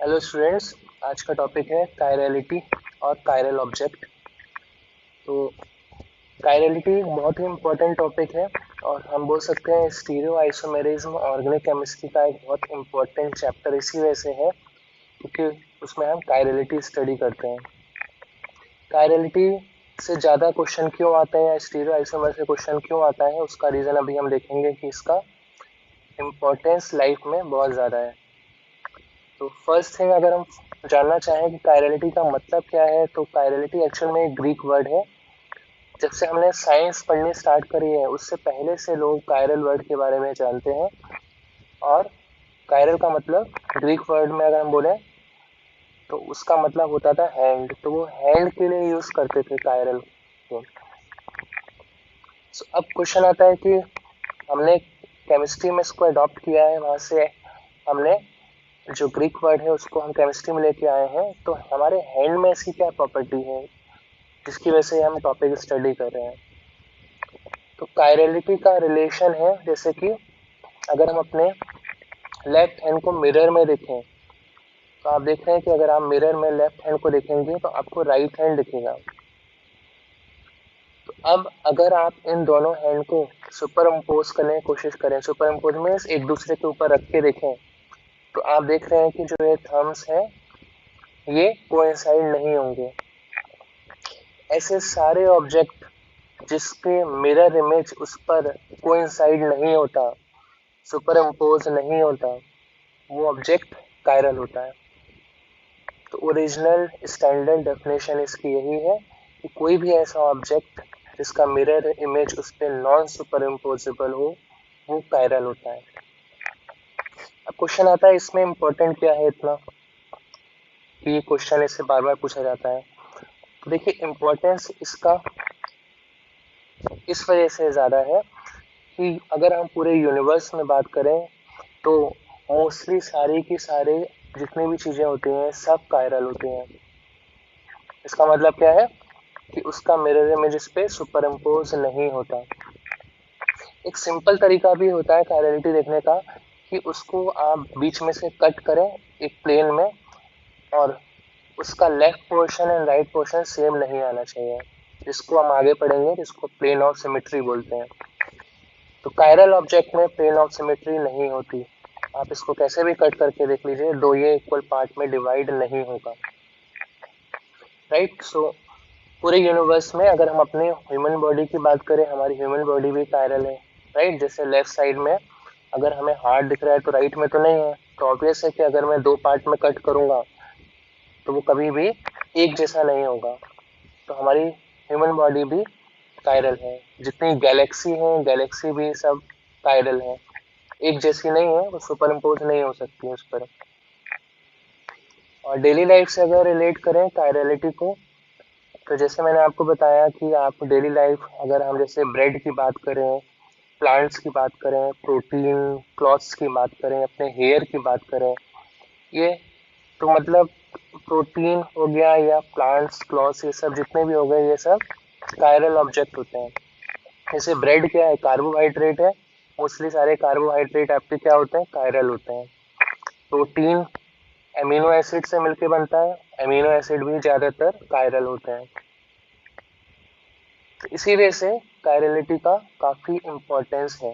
Hello students. आज का topic है कायरलिटी और कायरल ऑब्जेक्ट। तो कायरलिटी बहुत ही इम्पोर्टेंट टॉपिक है और हम बोल सकते हैं स्टीरियो आइसोमेरिज्म ऑर्गेनिक केमिस्ट्री का एक बहुत इम्पोर्टेंट चैप्टर इसी वजह से है क्योंकि उसमें हम कायरलिटी स्टडी करते हैं। कायरलिटी से ज़्यादा क्वेश्चन क्यों आते हैं या स्टीरियो आइसोमर से क्वेश्चन क्यों आता है, उसका रीज़न अभी हम देखेंगे कि इसका इम्पोर्टेंस लाइफ में बहुत ज़्यादा है। तो फर्स्ट थिंग, अगर हम जानना चाहें कि कायरलिटी का मतलब क्या है, तो कायरलिटी एक्चुअल में एक ग्रीक वर्ड है। जब से हमने साइंस पढ़नी स्टार्ट करी है उससे पहले से लोग कायरल वर्ड के बारे में जानते हैं। और कायरल का मतलब ग्रीक वर्ड में अगर हम बोले तो उसका मतलब होता था हैंड, तो वो हैंड के लिए यूज करते थे कायरल को। अब क्वेश्चन आता है कि हमने केमिस्ट्री में इसको अडॉप्ट किया है, वहां से हमने जो ग्रीक वर्ड है उसको हम केमिस्ट्री में लेके आए हैं, तो हमारे हैंड में इसकी क्या प्रॉपर्टी है जिसकी वजह से हम टॉपिक स्टडी कर रहे हैं। तो कायरलिटी का रिलेशन है, जैसे कि अगर हम अपने लेफ्ट हैंड को मिरर में देखें तो आप देख रहे हैं कि अगर आप मिरर में लेफ्ट हैंड को देखेंगे तो आपको राइट हैंड दिखेगा। तो अब अगर आप इन दोनों हैंड को सुपर इम्पोज करने की कोशिश करें, सुपर इम्पोज मीन्स एक दूसरे के ऊपर रख के देखें, तो आप देख रहे हैं कि जो ये थम्स है ये कोइंसाइड नहीं होंगे। ऐसे सारे ऑब्जेक्ट जिसके मिरर इमेज उस पर कोइंसाइड नहीं होता, सुपर इम्पोज नहीं होता, वो ऑब्जेक्ट कायरल होता है। तो ओरिजिनल स्टैंडर्ड डेफिनेशन इसकी यही है कि कोई भी ऐसा ऑब्जेक्ट जिसका मिरर इमेज उस पर नॉन सुपर इम्पोजेबल हो वो कायरल होता है। अब क्वेश्चन आता है इसमें इम्पोर्टेंट क्या है इतना कि ये क्वेश्चन इससे बार बार पूछा जाता है। तो देखिए इम्पोर्टेंस इसका इस वजह से ज़्यादा है कि अगर हम पूरे यूनिवर्स में बात करें तो मोस्टली सारी की सारी जितनी भी चीज़ें होती हैं सब कायरल होती हैं। इसका मतलब क्या है कि उसका मिरर इमेज इस पे सुपर इम्पोज नहीं होता। एक सिंपल तरीका भी होता है कायरलिटी देखने का कि उसको आप बीच में से कट करें एक प्लेन में, और उसका left portion and right portion same नहीं आना चाहिए, जिसको हम आगे पढ़ेंगे, जिसको प्लेन ऑफ सिमेट्री बोलते हैं। तो कायरल ऑब्जेक्ट में प्लेन ऑफ सिमेट्री नहीं होती। आप इसको कैसे भी कट करके देख लीजिए, दो ये इक्वल पार्ट में डिवाइड नहीं होगा। राइट। सो पूरे यूनिवर्स में अगर हम अपने ह्यूमन बॉडी की बात करें, हमारी ह्यूमन बॉडी भी कायरल है। राइट। जैसे लेफ्ट साइड में अगर हमें हार्ट दिख रहा है तो राइट में तो नहीं है, तो ऑब्वियस है कि अगर मैं दो पार्ट में कट करूंगा तो वो कभी भी एक जैसा नहीं होगा। तो हमारी ह्यूमन बॉडी भी कायरल है। जितनी गैलेक्सी है गैलेक्सी भी सब कायरल है, एक जैसी नहीं है, वो सुपर इम्पोज नहीं हो सकती है उस पर। और डेली लाइफ से अगर रिलेट करें कायरलिटी को, तो जैसे मैंने आपको बताया कि आप डेली लाइफ अगर हम जैसे ब्रेड की बात करें, प्लांट्स की बात करें, प्रोटीन क्लॉथ्स की बात करें, अपने हेयर की बात करें, ये तो मतलब प्रोटीन हो गया या प्लांट्स क्लॉथ्स ये सब जितने भी हो गए ये सब कायरल ऑब्जेक्ट होते हैं। जैसे ब्रेड क्या है, कार्बोहाइड्रेट है, मोस्टली सारे कार्बोहाइड्रेट आपके क्या होते हैं, कायरल होते हैं। प्रोटीन एमिनो एसिड से मिलके बनता है, एमिनो एसिड भी ज्यादातर कायरल होते हैं। तो इसी वजह से कायरलिटी का काफी इम्पोर्टेंस है।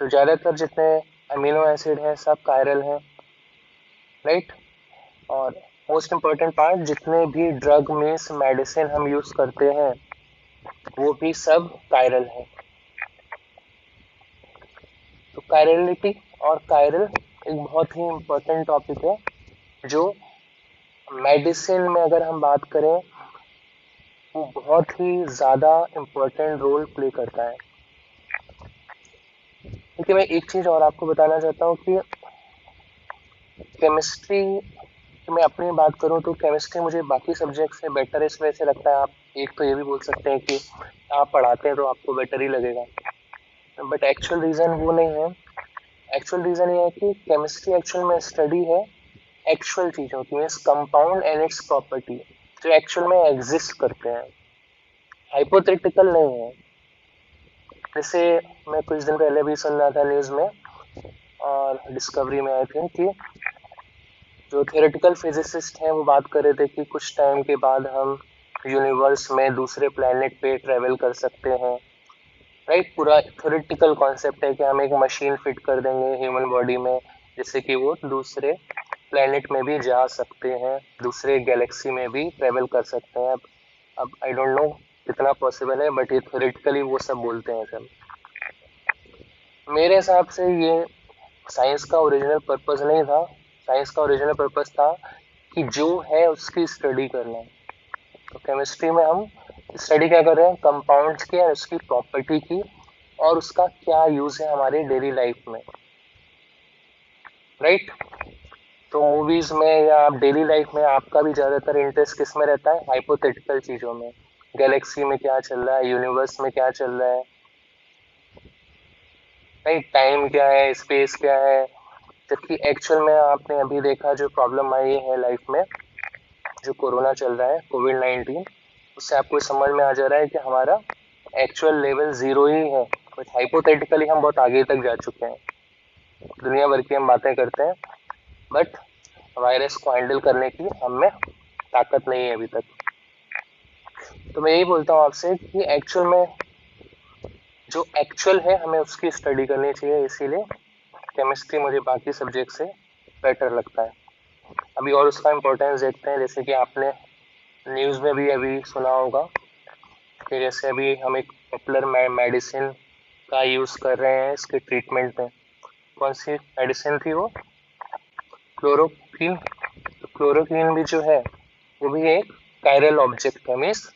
तो ज्यादातर जितने अमीनो एसिड हैं सब कायरल हैं। राइट। और मोस्ट इम्पोर्टेंट पार्ट, जितने भी ड्रग मीन्स मेडिसिन हम यूज करते हैं वो भी सब कायरल है। तो कायरलिटी और कायरल एक बहुत ही इम्पोर्टेंट टॉपिक है जो मेडिसिन में अगर हम बात करें वो बहुत ही ज्यादा इम्पोर्टेंट रोल प्ले करता है। देखिए मैं एक चीज और आपको बताना चाहता हूँ कि केमिस्ट्री मैं अपनी बात करूँ तो केमिस्ट्री मुझे बाकी सब्जेक्ट से बेटर इस वजह से लगता है। आप एक तो ये भी बोल सकते हैं कि आप पढ़ाते हैं तो आपको बेटर ही लगेगा, बट एक्चुअल रीजन वो नहीं है। एक्चुअल रीजन ये है कि केमिस्ट्री एक्चुअल में स्टडी है एक्चुअल चीजों की, means compound and it's property जो एक्चुअल में एग्जिस्ट करते हैं, हाइपोथेटिकल नहीं है। जैसे मैं कुछ दिन पहले भी सुन रहा था न्यूज में और डिस्कवरी में आई थिंक कि जो थियोरेटिकल फिजिसिस्ट हैं वो बात कर रहे थे कि कुछ टाइम के बाद हम यूनिवर्स में दूसरे प्लेनेट पे ट्रेवल कर सकते हैं, राइट। पूरा थ्योरेटिकल कॉन्सेप्ट है कि हम एक मशीन फिट कर देंगे ह्यूमन बॉडी में जिससे कि वो दूसरे प्लेनेट में भी जा सकते हैं, दूसरे गैलेक्सी में भी ट्रेवल कर सकते हैं। अब आई डोंट नो कितना पॉसिबल है, बट ये थ्योरेटिकली वो सब बोलते हैं सब। मेरे हिसाब से ये साइंस का ओरिजिनल पर्पस नहीं था। साइंस का ओरिजिनल पर्पस था कि जो है उसकी स्टडी करना। तो केमिस्ट्री में हम स्टडी क्या कर रहे हैं, कंपाउंड्स की और उसकी प्रॉपर्टी की और उसका क्या यूज है हमारे डेली लाइफ में, राइट। तो मूवीज में या आप डेली लाइफ में आपका भी ज्यादातर इंटरेस्ट किस में रहता है, हाइपोथेटिकल चीजों में। गैलेक्सी में क्या चल रहा है, यूनिवर्स में क्या चल रहा है, राइट। टाइम क्या है, स्पेस क्या है। जबकि एक्चुअल में आपने अभी देखा जो प्रॉब्लम आई है लाइफ में, जो कोरोना चल रहा है, कोविड-19, उससे आपको समझ में आ जा रहा है कि हमारा एक्चुअल लेवल 0 ही है, बट हाइपोथेटिकली हम बहुत आगे तक जा चुके हैं। दुनिया भर की हम बातें करते हैं, बट वायरस को हैंडल करने की हम में ताकत नहीं है अभी तक। तो मैं यही बोलता हूँ आपसे कि एक्चुअल में जो एक्चुअल है हमें उसकी स्टडी करनी चाहिए, इसीलिए केमिस्ट्री मुझे बाकी सब्जेक्ट से बेटर लगता है। अभी और उसका इम्पोर्टेंस देखते हैं। जैसे कि आपने न्यूज़ में भी अभी सुना होगा कि जैसे अभी हम एक पॉपुलर मेडिसिन का यूज़ कर रहे हैं इसके ट्रीटमेंट में। कौन सी मेडिसिन थी वो, क्लोरोक्वीन। क्लोरोक्वीन भी जो है वो भी एक कायरल ऑब्जेक्ट है, मीन्स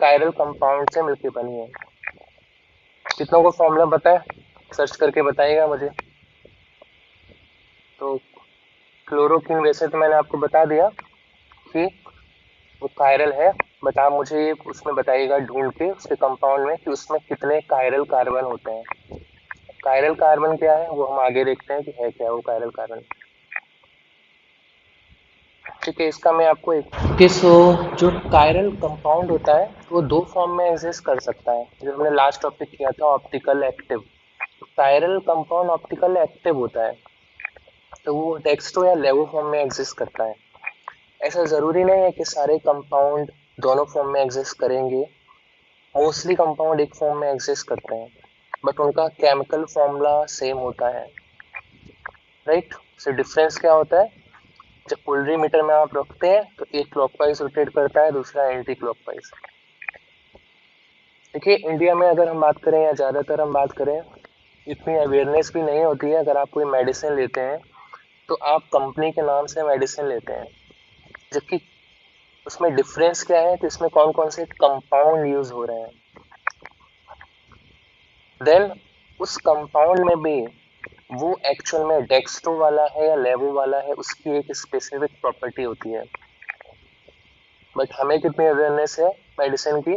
कायरल कंपाउंड से मिलकर बनी है। कितनों को फॉर्मूला पता है, सर्च करके बताइएगा मुझे। तो क्लोरोक्वीन वैसे तो मैंने आपको बता दिया कि वो कायरल है, बट आप मुझे ये उसमें बताइएगा ढूंढ के उसके कंपाउंड में कि उसमें कितने कायरल कार्बन होते हैं। कायरल कार्बन क्या है वो हम आगे देखते हैं कि है क्या वो कायरल कार्बन। ठीक है, इसका मैं आपको एक किसो जो कायरल कंपाउंड होता है वो दो फॉर्म में एग्जिस्ट कर सकता है, जो हमने लास्ट टॉपिक किया था optical active. Chiral compound optical active होता है, तो वो डेक्स्ट्रो या लेवो फॉर्म में एग्जिस्ट करता है। ऐसा जरूरी नहीं है कि सारे कंपाउंड दोनों फॉर्म में एग्जिस्ट करेंगे। मोस्टली कंपाउंड एक फॉर्म में एग्जिस्ट करते हैं, बट उनका केमिकल फॉर्मूला सेम होता है, राइट। सो डिफरेंस क्या होता है, जब पोलरीमीटर में आप रखते हैं तो एक क्लॉकवाइज रोटेट करता है, दूसरा एंटी क्लॉकवाइज। देखिए इंडिया में अगर हम बात करें या ज़्यादातर हम बात करें, इतनी अवेयरनेस भी नहीं होती है। अगर आप कोई मेडिसिन लेते हैं तो आप कंपनी के नाम से मेडिसिन लेते हैं, जबकि उसमें डिफरेंस क्या है कि इसमें कौन कौन से कंपाउंड यूज हो रहे हैं। देन उस कंपाउंड में भी वो एक्चुअल में डेक्स्ट्रो वाला है या लेवो वाला है, उसकी एक स्पेसिफिक प्रॉपर्टी होती है। बट हमें कितनी अवेयरनेस है मेडिसिन की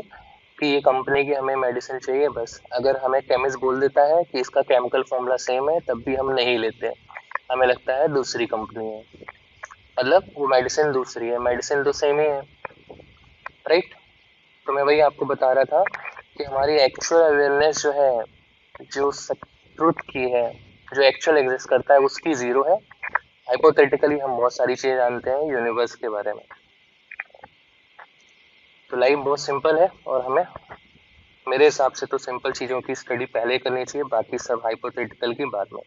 कि ये कंपनी की हमें मेडिसिन चाहिए, बस अगर हमें केमिस्ट बोल देता है कि इसका केमिकल फॉर्मूला सेम है तब भी हम नहीं लेते, हमें लगता है दूसरी कंपनी है, मतलब वो मेडिसिन दूसरी है, मेडिसिन तो सेम ही है, राइट। तो मैं वही आपको बता रहा था कि हमारी एक्चुअल अवेयरनेस जो है, जो ट्रुथ की है, जो एक्चुअल एग्जिस्ट करता है उसकी 0 है। हाइपोथेटिकली हम बहुत सारी चीजें जानते हैं यूनिवर्स के बारे में। तो लाइफ बहुत सिंपल है और हमें मेरे हिसाब से तो सिंपल चीजों की स्टडी पहले करनी चाहिए, बाकी सब हाइपोथेटिकल की बाद में।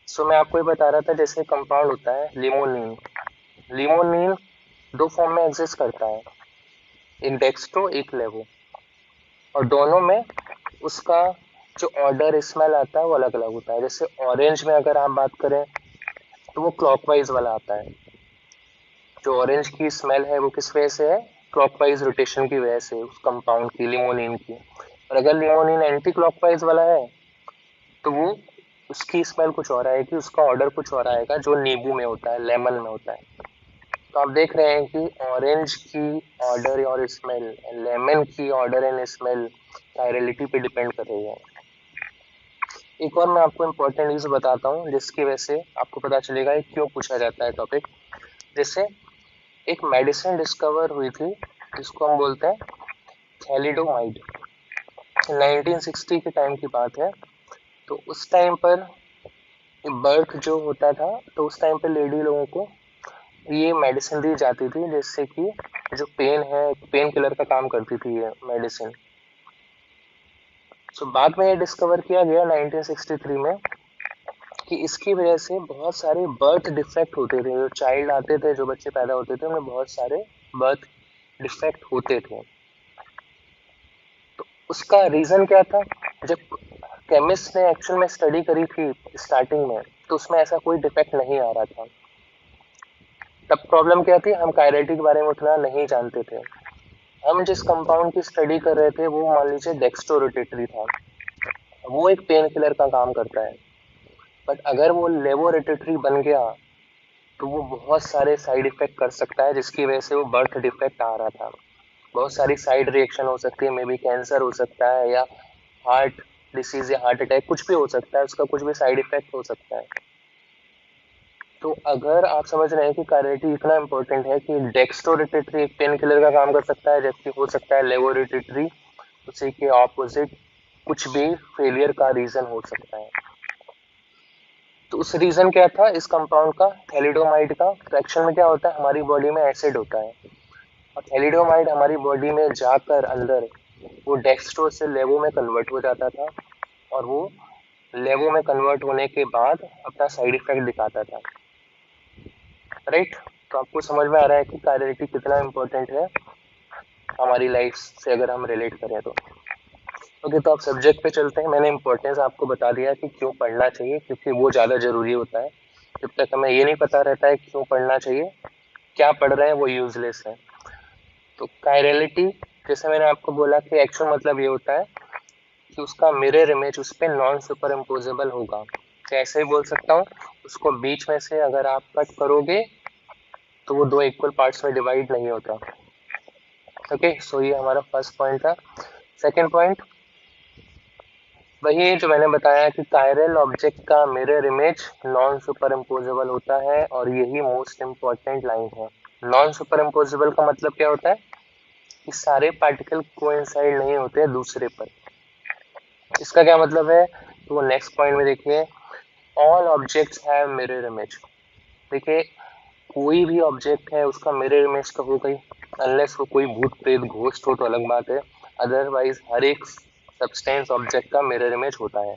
सो मैं आपको ये बता रहा था जैसे कंपाउंड होता है लिमोनिन। लिमोनिन दो फॉर्म में एग्जिस्ट करता है, एक डेक्स्ट्रो एक लेवो, और दोनों में उसका जो ऑर्डर स्मेल आता है वो अलग अलग होता है। जैसे ऑरेंज में अगर आप बात करें तो वो क्लॉकवाइज वाला आता है। जो ऑरेंज की स्मेल है वो किस वजह से है, क्लॉकवाइज रोटेशन की वजह से, उस कंपाउंड की, लिमोनिन की। और अगर लिमोनिन एंटी क्लॉकवाइज वाला है तो वो उसकी स्मेल कुछ और आएगी, उसका ऑर्डर कुछ और आएगा, जो नींबू में होता है, लेमन में होता है। तो आप देख रहे हैं कि ऑरेंज की ऑर्डर और स्मेल, लेमन की ऑर्डर एंड स्मेल कायरलिटी पे डिपेंड कर रही है। एक और मैं आपको इम्पोर्टेंट न्यूज बताता हूँ जिसकी वजह से आपको पता चलेगा ये क्यों पूछा जाता है टॉपिक। जैसे एक मेडिसिन डिस्कवर हुई थी जिसको हम बोलते हैं थैलिडोमाइड। 1960 के टाइम की बात है। तो उस टाइम पर बर्थ जो होता था तो उस टाइम पे लेडी लोगों को ये मेडिसिन दी जाती थी जिससे कि जो पेन है, पेन किलर का काम करती थी ये मेडिसिन। तो बाद में ये डिस्कवर किया गया 1963 में कि इसकी वजह से बहुत सारे बर्थ डिफेक्ट होते थे। जो चाइल्ड आते थे, जो बच्चे पैदा होते थे, उनमें बहुत सारे बर्थ डिफेक्ट होते थे। तो उसका रीजन क्या था? जब केमिस्ट ने एक्चुअल में स्टडी करी थी स्टार्टिंग में, तो उसमें ऐसा कोई डिफेक्ट नहीं आ रहा था। तब प्रॉब्लम क्या थी? हम कायरेलिटी के बारे में उतना नहीं जानते थे। हम जिस कंपाउंड की स्टडी कर रहे थे वो मान लीजिए डेक्स्ट्रोरोटेटरी था। वो एक पेन किलर का काम करता है, बट अगर वो लेवोरेटेटरी बन गया तो वो बहुत सारे साइड इफेक्ट कर सकता है, जिसकी वजह से वो बर्थ डिफेक्ट आ रहा था। बहुत सारी साइड रिएक्शन हो सकती है, मे बी कैंसर हो सकता है, या हार्ट डिसीज या हार्ट अटैक, कुछ भी हो सकता है, उसका कुछ भी साइड इफेक्ट हो सकता है। तो अगर आप समझ रहे हैं कि कायरेलिटी इतना इंपॉर्टेंट है कि डेक्स्ट्रोरोटेटरी एक पेन किलर का काम कर सकता है, जबकि हो सकता है लेवोरेटेटरी उसी के ऑपोजिट कुछ भी फेलियर का रीजन हो सकता है। तो उस रीजन क्या था इस कंपाउंड का, थैलिडोमाइड का? फ्रैक्शन में क्या होता है, हमारी बॉडी में एसिड होता है, और थैलिडोमाइड हमारी बॉडी में जाकर अंदर वो डेक्स्ट्रो से लेवो में कन्वर्ट हो जाता था, और वो लेवो में कन्वर्ट होने के बाद अपना साइड इफेक्ट दिखाता था। राइट? तो आपको समझ में आ रहा है कि कायरेलिटी कितना इंपॉर्टेंट है हमारी लाइफ से अगर हम रिलेट करें तो। ओके, तो आप सब्जेक्ट पे चलते हैं। मैंने इंपॉर्टेंस आपको बता दिया कि क्यों पढ़ना चाहिए, क्योंकि वो ज़्यादा ज़रूरी होता है। जब तक हमें ये नहीं पता रहता है क्यों पढ़ना चाहिए, क्या पढ़ रहे हैं, वो यूजलेस है। तो कायरेलिटी, जैसे मैंने आपको बोला कि एक्चुअल मतलब ये होता है कि उसका मिरर इमेज उस पर नॉन सुपर इम्पोजेबल होगा। कैसे ही बोल सकता हूँ, उसको बीच में से अगर आप कट करोगे तो वो दो इक्वल पार्ट्स में डिवाइड नहीं होता। ओके, सो ये हमारा फर्स्ट पॉइंट था। सेकेंड पॉइंट वही जो मैंने बताया कि कायरल ऑब्जेक्ट का mirror image non super imposable होता है, और यही मोस्ट इम्पोर्टेंट लाइन है। नॉन सुपर इम्पोजेबल का मतलब क्या होता है कि सारे पार्टिकल कोइंसाइड नहीं होते दूसरे पर। इसका क्या मतलब है, तो वो नेक्स्ट पॉइंट में देखिए, all objects have mirror image. देखिए, कोई भी ऑब्जेक्ट है उसका मिरर इमेज तो हो गई, अनलेस वो कोई भूत प्रेत घोस्ट हो तो अलग बात है। अदरवाइज हर एक सब्सटेंस ऑब्जेक्ट का मिरर इमेज होता है।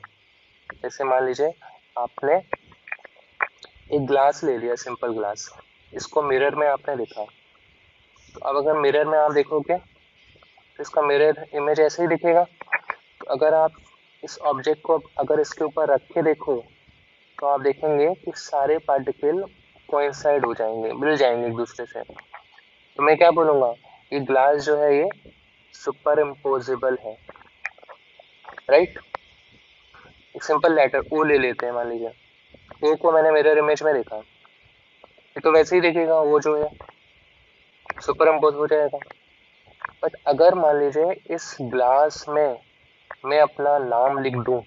जैसे मान लीजिए आपने एक ग्लास ले लिया, सिंपल ग्लास, इसको मिरर में आपने देखा, तो अब अगर मिरर में आप देखोगे तो इसका मिरर इमेज ऐसे ही दिखेगा। तो अगर आप इस ऑब्जेक्ट को अगर इसके ऊपर रख के देखो तो आप देखेंगे कि सारे पार्टिकल कोइंसाइड हो जाएंगे, मिल जाएंगे एक दूसरे से। तो मैं क्या बोलूंगा, ये ग्लास जो है ये सुपर इम्पोजिबल है। राइट? एक सिंपल लेटर ओ ले लेते हैं, मान लीजिए ओ को मैंने मिरर इमेज में देखा, ये तो वैसे ही दिखेगा, वो जो है सुपर इम्पोज हो जाएगा। बट अगर मान लीजिए इस ग्लास में मैं अपना नाम लिख दूं,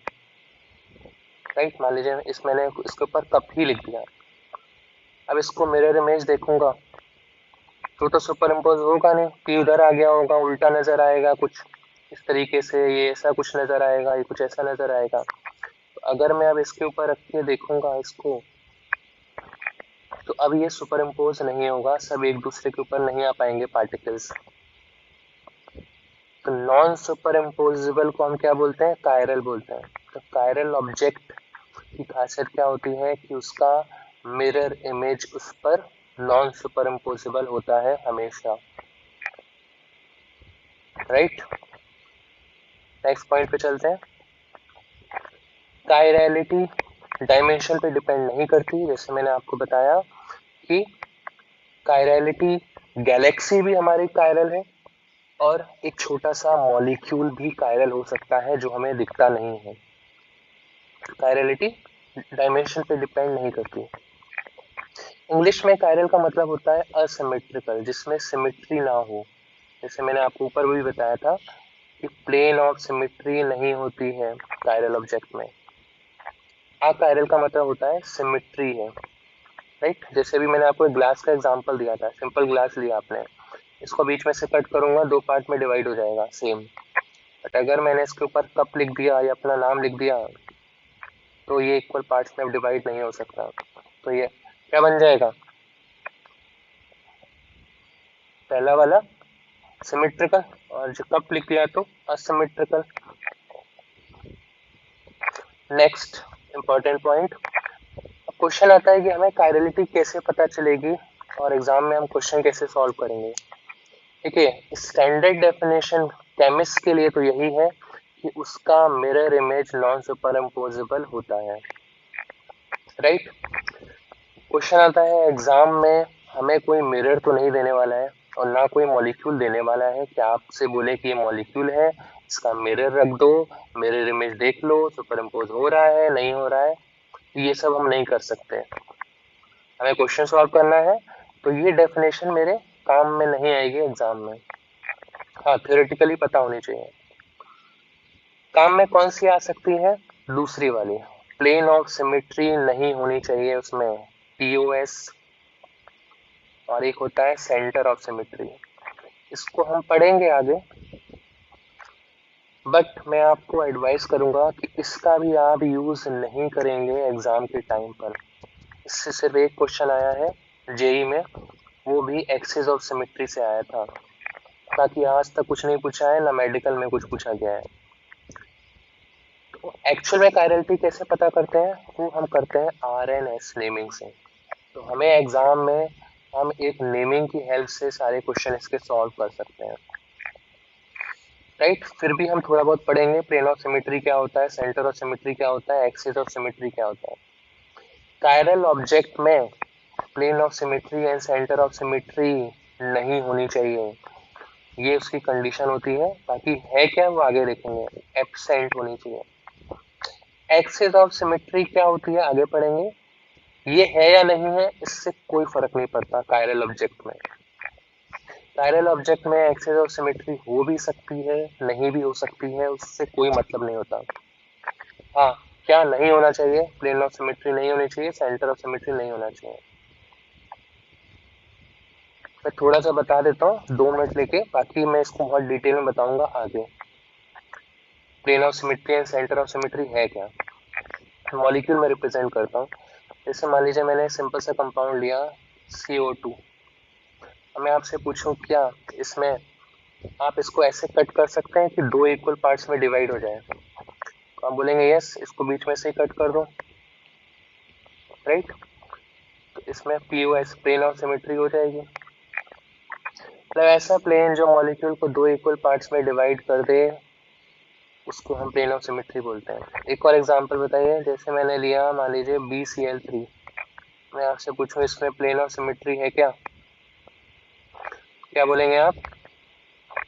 राइट, मान लीजिए इस मैंने इसके ऊपर कप ही लिख दिया, अब इसको मिरर इमेज देखूंगा तो सुपर इम्पोज होगा नहीं, कि उधर आ गया होगा, उल्टा नजर आएगा कुछ इस तरीके से, ये ऐसा कुछ नजर आएगा, ये कुछ ऐसा नजर आएगा। तो अगर मैं अब इसके ऊपर रख के देखूंगा इसको, तो अब ये सुपर इम्पोज नहीं होगा, सब एक दूसरे के ऊपर नहीं आ पाएंगे पार्टिकल्स। तो नॉन सुपर इम्पोजिबल को हम क्या बोलते हैं, कायरल बोलते हैं। तो कायरल ऑब्जेक्ट की खासियत क्या होती है कि उसका मिरर इमेज उस पर नॉन सुपर इम्पोजिबल होता है हमेशा। राइट? नेक्स्ट पॉइंट पे चलते हैं। कायरलिटी डायमेंशन पे डिपेंड नहीं करती, जैसे मैंने आपको बताया कि कायरलिटी गैलेक्सी भी हमारी कायरल है, और एक छोटा सा मॉलिक्यूल भी कायरल हो सकता है जो हमें दिखता नहीं है। कायरलिटी डायमेंशन पे डिपेंड नहीं करती। इंग्लिश में कायरल का मतलब होता है असिमेट्रिकल, जिसमें सिमेट्री ना हो। जैसे मैंने आपको ऊपर भी बताया था कि प्लेन ऑफ सिमेट्री नहीं होती है कायरल ऑब्जेक्ट में। अकायरल का मतलब होता है सिमेट्री है। राइट? जैसे भी मैंने आपको एक ग्लास का एग्जांपल दिया था, सिंपल ग्लास लिया आपने, इसको बीच में से कट करूंगा, दो पार्ट में डिवाइड हो जाएगा सेम। बट अगर मैंने इसके ऊपर कप लिख दिया या अपना नाम लिख दिया तो ये इक्वल पार्ट्स में डिवाइड नहीं हो सकता। तो ये क्या बन जाएगा, पहला वाला सिमेट्रिकल, और जो कप लिख लिया तो asymmetrical. Next important point, question आता है कि हमें कायरलिटी कैसे पता चलेगी और एग्जाम में हम क्वेश्चन कैसे सॉल्व करेंगे। ठीक है, स्टैंडर्ड डेफिनेशन केमिस्ट के लिए तो यही है कि उसका mirror image non super imposable होता है। राइट, क्वेश्चन आता है एग्जाम में, हमें कोई मिरर तो नहीं देने वाला है और ना कोई मॉलिक्यूल देने वाला है कि आपसे बोले कि ये मॉलिक्यूल है, इसका मिरर रख दो, मिरर इमेज देख लो, सुपर इम्पोज हो रहा है नहीं हो रहा है, ये सब हम नहीं कर सकते। हमें क्वेश्चन सॉल्व करना है, तो ये डेफिनेशन मेरे काम में नहीं आएगी एग्जाम में। हाँ, थ्योरेटिकली पता होनी चाहिए। काम में कौन सी आ सकती है? दूसरी वाली, प्लेन ऑफ सिमेट्री नहीं होनी चाहिए उसमें, POS, और एक होता है सेंटर ऑफ सिमेट्री। इसको हम पढ़ेंगे आगे, बट मैं आपको एडवाइस करूंगा कि इसका भी आप यूज नहीं करेंगे एग्जाम के टाइम पर। इससे सिर्फ एक क्वेश्चन आया है जेई में, वो भी एक्सिस ऑफ सिमेट्री से आया था, बाकी आज तक कुछ नहीं पूछा है, ना मेडिकल में कुछ पूछा गया है। तो एक्चुअल में कायरलिटी कैसे पता करते हैं? वो हम करते हैं RNS नेमिंग से। तो हमें एग्जाम में हम एक नेमिंग की हेल्प से सारे क्वेश्चन इसके सॉल्व कर सकते हैं। राइट, फिर भी हम थोड़ा बहुत पढ़ेंगे, प्लेन ऑफ सिमेट्री क्या होता है, सेंटर ऑफ सिमेट्री क्या होता है, एक्सिस ऑफ सिमेट्री क्या होता है। कायरल ऑब्जेक्ट में plane of symmetry and centre of symmetry नहीं होनी चाहिए, ये उसकी कंडीशन होती है। बाकी है क्या वो आगे देखेंगे, एब्सेंट होनी चाहिए। एक्सिस ऑफ सिमेट्री क्या होती है आगे पढ़ेंगे। ये है या नहीं है इससे कोई फर्क नहीं पड़ता कायरल ऑब्जेक्ट में। कायरल ऑब्जेक्ट में एक्सिस ऑफ सिमेट्री हो भी सकती है, नहीं भी हो सकती है, उससे कोई मतलब नहीं होता। हाँ, क्या नहीं होना चाहिए? प्लेन ऑफ सिमेट्री नहीं होनी चाहिए, सेंटर ऑफ सिमेट्री नहीं होना चाहिए। मैं थोड़ा सा बता देता हूँ 2 मिनट लेके, बाकी मैं इसको बहुत डिटेल में बताऊंगा आगे। Plane of symmetry and centre of symmetry है क्या, मॉलिक्यूल में रिप्रेजेंट करता हूँ। जैसे मान लीजिए मैंने सिंपल सा कंपाउंड लिया CO2, मैं आपसे पूछूं क्या इसमें आप इसको ऐसे कट कर सकते हैं कि 2 इक्वल पार्ट्स में डिवाइड हो जाए? तो आप बोलेंगे यस, इसको बीच में से ही कट कर दो। राइट, तो इसमें POS प्लेन ऑफ सिमेट्री हो जाएगी। मतलब ऐसा प्लेन जो मॉलिक्यूल को 2 इक्वल पार्ट्स में डिवाइड कर दे, उसको हम प्लेन ऑफ सिमेट्री बोलते हैं। एक और एग्जांपल बताइए, जैसे मैंने लिया मान लीजिए BCl3, मैं आपसे पूछूं इसमें प्लेन ऑफ सिमेट्री है क्या? क्या बोलेंगे आप?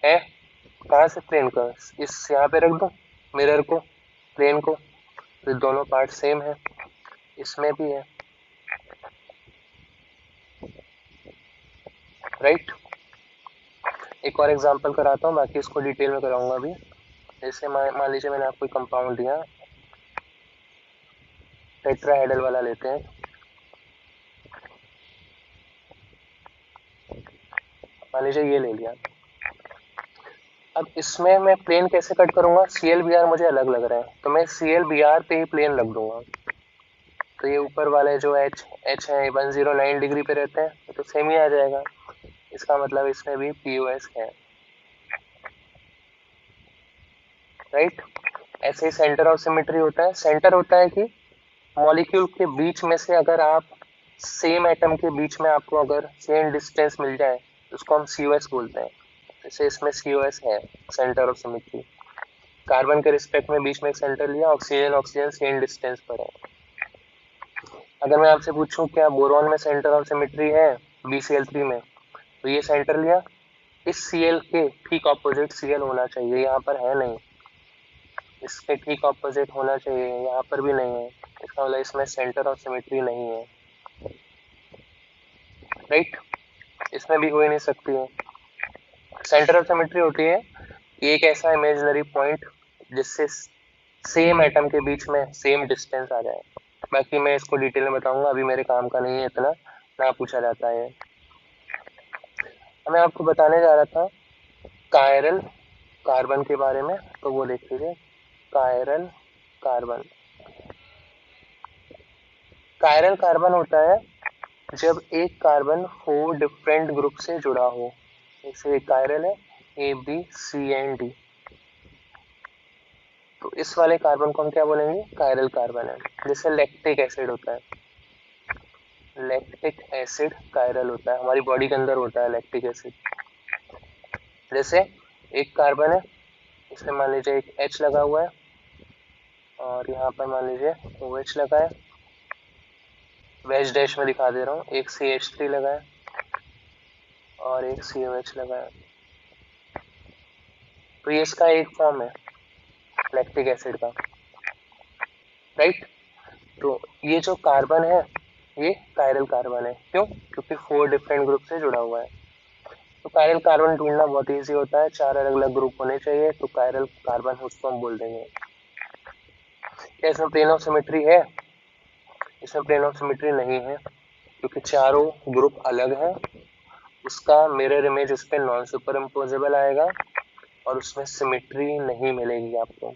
है? कहाँ से प्लेन का? इस यहाँ पे रख दो मिरर को, प्लेन को, तो दोनों पार्ट सेम है। इसमें भी है। राइट, एक और एग्जांपल कराता हूँ, बाकी इसको डिटेल में कराऊंगा अभी। जैसे मान लीजिए मैंने आपको कंपाउंड दिया, टेट्राहेड्रल वाला लेते हैं। मान लीजिए ये ले लिया। अब इसमें मैं प्लेन कैसे कट करूंगा? ClBr मुझे अलग लग रहा है, तो मैं ClBr पे ही प्लेन रख दूंगा। तो ये ऊपर वाले जो H है 109 डिग्री पे रहते हैं, तो सेम ही आ जाएगा। इसका मतलब इसमें भी POS है। राइट, ऐसे ही सेंटर ऑफ सिमेट्री होता है। सेंटर होता है कि मॉलिक्यूल के बीच में से अगर आप सेम एटम के बीच में आपको अगर सेम डिस्टेंस मिल जाए, तो उसको हम COS बोलते हैं। जैसे इसमें COS है, सेंटर ऑफ सिमेट्री। कार्बन के रिस्पेक्ट में बीच में एक सेंटर लिया, ऑक्सीजन ऑक्सीजन सेम डिस्टेंस पर है। अगर मैं आपसे पूछूं क्या बोरॉन में सेंटर ऑफ सिमेट्री है BCl3 में, तो ये सेंटर लिया, इस Cl के ठीक ऑपोजिट Cl होना चाहिए, यहाँ पर है नहीं। इसके ठीक ऑपोजिट होना चाहिए, यहाँ पर भी नहीं है। इसका मतलब इसमें सेंटर ऑफ सिमेट्री नहीं है। राइट, इसमें भी हो ही नहीं सकती है। सेंटर ऑफ सिमेट्री होती है एक ऐसा इमेजिनरी पॉइंट जिससे सेम एटम के बीच में सेम डिस्टेंस आ जाए। बाकी मैं इसको डिटेल में बताऊंगा, अभी मेरे काम का नहीं है इतना, ना पूछा जाता है। मैं आपको बताने जा रहा था कायरल कार्बन के बारे में, तो वो देख लीजिए। कायरल कार्बन, कायरल कार्बन होता है जब एक कार्बन 4 डिफरेंट ग्रुप से जुड़ा हो। जैसे कायरल है ABCND, तो इस वाले कार्बन को हम क्या बोलेंगे, कायरल कार्बन है। जैसे लैक्टिक एसिड होता है, लैक्टिक एसिड कायरल होता है, हमारी बॉडी के अंदर होता है लैक्टिक एसिड। जैसे एक कार्बन है, इसमें मान लीजिए एक H लगा हुआ है और यहाँ पर मान लीजिए OH लगा है, वैज डैश में दिखा दे रहा हूँ, एक CH3 लगा है और एक COH लगा है। तो ये इसका एक फॉर्म है लैक्टिक एसिड का, राइट। तो ये जो कार्बन है ये कायरल कार्बन है, क्यों, क्योंकि 4 डिफरेंट ग्रुप से जुड़ा हुआ है। तो कायरल कार्बन ढूंढना बहुत इजी होता है, 4 अलग अलग ग्रुप होने चाहिए, तो कायरल कार्बन उसको हम बोल देंगे। क्या इसमें प्लेन ऑफ सिमेट्री है, इसमें प्लेन ऑफ सिमेट्री नहीं है, क्योंकि चारों ग्रुप अलग है, उसका मिरर इमेज उस पर नॉन सुपर इम्पोजेबल आएगा और उसमें सिमेट्री नहीं मिलेगी आपको,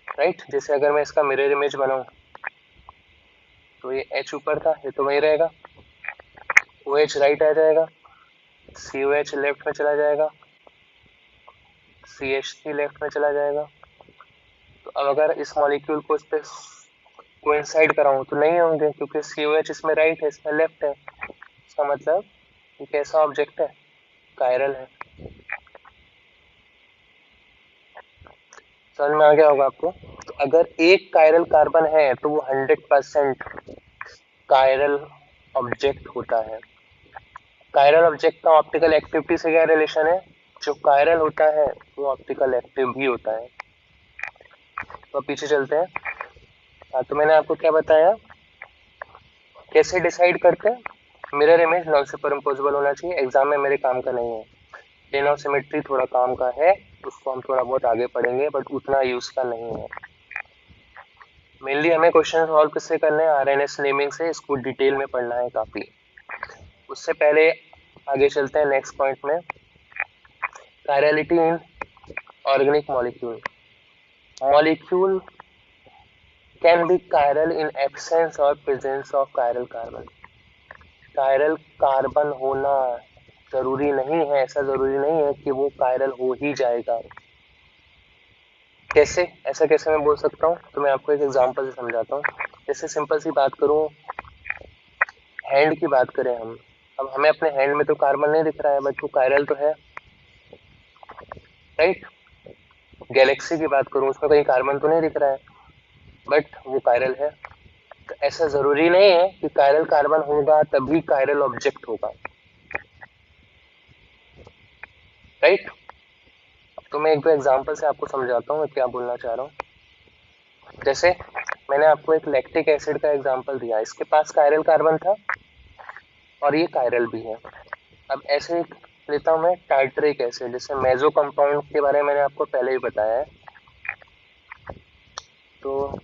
राइट। जैसे अगर मैं इसका मिरर इमेज बनाऊं तो ये H ऊपर था, ये तो वही रहेगा, OH राइट आ जाएगा, COH लेफ्ट में चला जाएगा, CH3 लेफ्ट में चला जाएगा। तो अब अगर इस मॉलिक्यूल को इस पे कोइंसाइड कराऊं तो नहीं होंगे, क्योंकि COH इसमें राइट है, इसमें लेफ्ट है। इसका मतलब ये कैसा ऑब्जेक्ट है, कायरल है। समझ में आ गया होगा आपको। तो अगर एक कायरल कार्बन है तो वो 100% कायरल ऑब्जेक्ट होता है। कायरल ऑब्जेक्ट का ऑप्टिकल एक्टिविटी से क्या रिलेशन है, जो कायरल होता है वो ऑप्टिकल एक्टिव भी होता है। तो पीछे चलते हैं। हाँ, तो मैंने आपको क्या बताया, कैसे डिसाइड करते हैं, mirror image non super imposable होना चाहिए, एग्जाम में मेरे काम का नहीं है। प्लेन ऑफ सिमेट्री थोड़ा काम का है, उसको हम थोड़ा बहुत आगे पढ़ेंगे, बट उतना यूज का नहीं है। मेनली हमें क्वेश्चन सॉल्व किससे करने हैं, आरएनएस नेमिंग से, इसको डिटेल में पढ़ना है काफी। उससे पहले आगे चलते हैं नेक्स्ट पॉइंट में, chirality in organic molecule. Molecule can be chiral in absence और presence of chiral carbon. Chiral carbon होना जरूरी नहीं है, ऐसा जरूरी नहीं है कि वो कायरल हो ही जाएगा। कैसे, ऐसा कैसे मैं बोल सकता हूँ, तो मैं आपको एक एग्जांपल से समझाता हूँ। जैसे सिंपल सी बात करूँ, हैंड की बात करें हम, अब हमें अपने हैंड में तो कार्बन नहीं दिख रहा है, बट वो कायरल तो है, राइट। गैलेक्सी की बात करूँ, उसमें कहीं कार्बन तो नहीं दिख रहा है, बट वो कायरल है। तो ऐसा जरूरी नहीं है कि कायरल कार्बन होगा तभी कायरल ऑब्जेक्ट होगा, राइट। तो मैं एक दो एग्जांपल से आपको समझाता हूँ मैं क्या बोलना चाह रहा हूँ। जैसे मैंने आपको एक लैक्टिक एसिड का एग्जांपल दिया, इसके पास कायरल कार्बन था और ये कायरल भी है। अब ऐसे लेता हूँ मैं टार्टरिक एसिड, जैसे मेजो कंपाउंड के बारे में मैंने आपको पहले ही बताया है। तो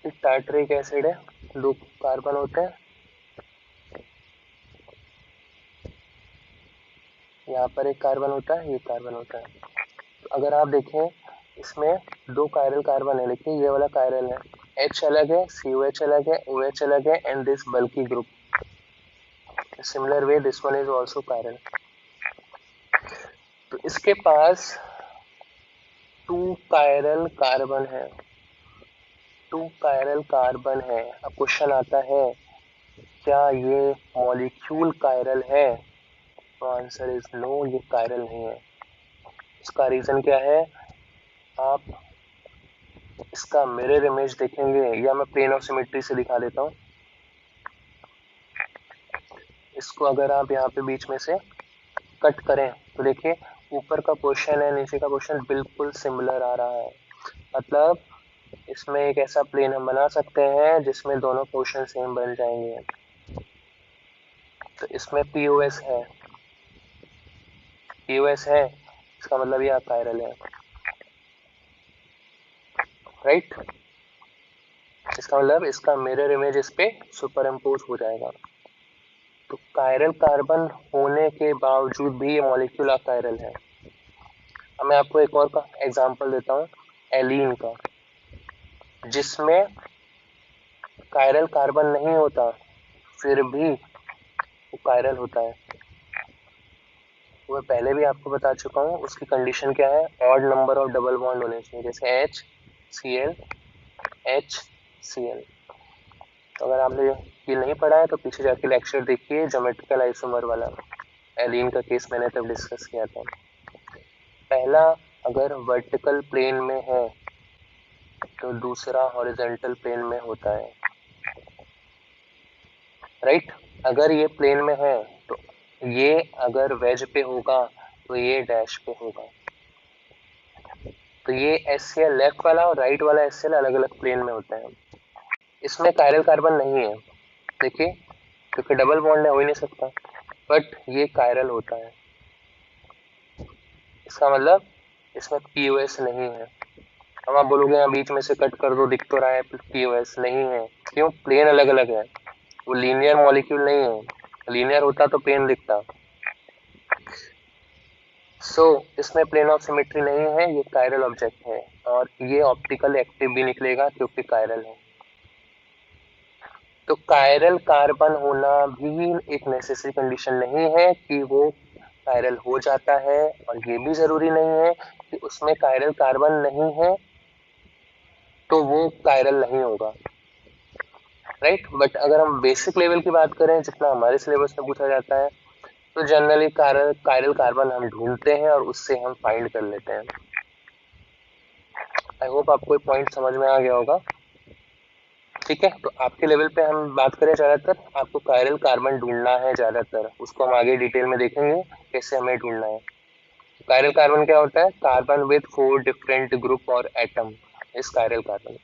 एक टार्टरिक एसिड है, 2 कार्बन होते हैं, यहाँ पर एक कार्बन होता है, ये कार्बन होता है। तो अगर आप देखें इसमें 2 कायरल कार्बन है, लेकिन ये वाला कायरल है, H अलग है, COH अलग है, OH अलग है, and this bulky group similar way this one is also chiral. तो इसके पास 2 कायरल कार्बन है, 2 कायरल कार्बन है। अब क्वेश्चन आता है क्या ये मॉलिक्यूल कायरल है, तो आंसर इज नो, ये कायरल नहीं है। इसका रीजन क्या है, आप इसका मिरर इमेज देखेंगे, या मैं प्लेन ऑफ सिमेट्री से दिखा देता हूँ। इसको अगर आप यहाँ पे बीच में से कट करें तो देखिए ऊपर का पोर्शन है, नीचे का पोर्शन बिल्कुल सिमिलर आ रहा है। मतलब इसमें एक ऐसा प्लेन हम बना सकते हैं जिसमें दोनों पोर्शन सेम बन जाएंगे। तो इसमें POS है, POS है, इसका मतलब ये कायरल है, राइट। इसका मतलब इसका मिरर इमेज इस पे सुपर इम्पोज हो जाएगा। तो कायरल कार्बन होने के बावजूद भी ये मॉलिक्यूल अकायरल है। अब मैं आपको एक और का एग्जांपल देता हूँ, एलीन का, जिसमें कायरल कार्बन नहीं होता फिर भी वो कायरल होता है। वो मैं पहले भी आपको बता चुका हूँ। उसकी कंडीशन क्या है, odd number of double bond होने चाहिए, जैसे HCl HCl। तो अगर आपने ये नहीं पढ़ा है तो पीछे जाके लेक्चर देखिए, ज्योमेट्रिकल आइसोमर वाला, एलीन का केस मैंने तब डिस्कस किया था। पहला अगर वर्टिकल प्लेन में है तो दूसरा हॉरिजॉन्टल प्लेन में होता है, राइट। अगर ये प्लेन में है तो ये अगर वेज पे होगा तो ये डैश पे होगा। तो ये HCl लेफ्ट वाला और राइट वाला HCl अलग अलग प्लेन में होता है। इसमें कायरल कार्बन नहीं है, देखिए, क्योंकि डबल बॉन्ड है, हो ही नहीं सकता, बट ये कायरल होता है। इसका मतलब इसमें POS नहीं है। अब आप बोलोगे यहाँ बीच में से कट कर दो, दिख तो रहा है POS नहीं है, क्यों, प्लेन अलग अलग है, वो लीनियर मॉलिक्यूल नहीं है। लीनियर होता तो प्लेन दिखता। इसमें प्लेन ऑफ सिमेट्री नहीं है, ये कायरल ऑब्जेक्ट है, और ये ऑप्टिकल एक्टिव भी निकलेगा क्योंकि कायरल है। तो कायरल कार्बन होना भी एक नेसेसरी कंडीशन नहीं है कि वो कायरल हो जाता है, और ये भी जरूरी नहीं है कि उसमें कायरल कार्बन नहीं है तो वो कायरल नहीं होगा, राइट। बट अगर हम बेसिक लेवल की बात करें, जितना हमारे सिलेबस में पूछा जाता है, तो जनरली कायरल कार्बन हम ढूंढते हैं और उससे हम फाइंड कर लेते हैं। आई होप आपको पॉइंट समझ में आ गया होगा, ठीक है। तो आपके लेवल पे हम बात करें, ज्यादातर आपको कायरल कार्बन ढूंढना है, ज्यादातर उसको हम आगे डिटेल में देखेंगे कैसे हमें ढूंढना है। कायरल कार्बन क्या होता है, कार्बन विद 4 डिफरेंट ग्रुप और एटम इस कायरल कार्बन।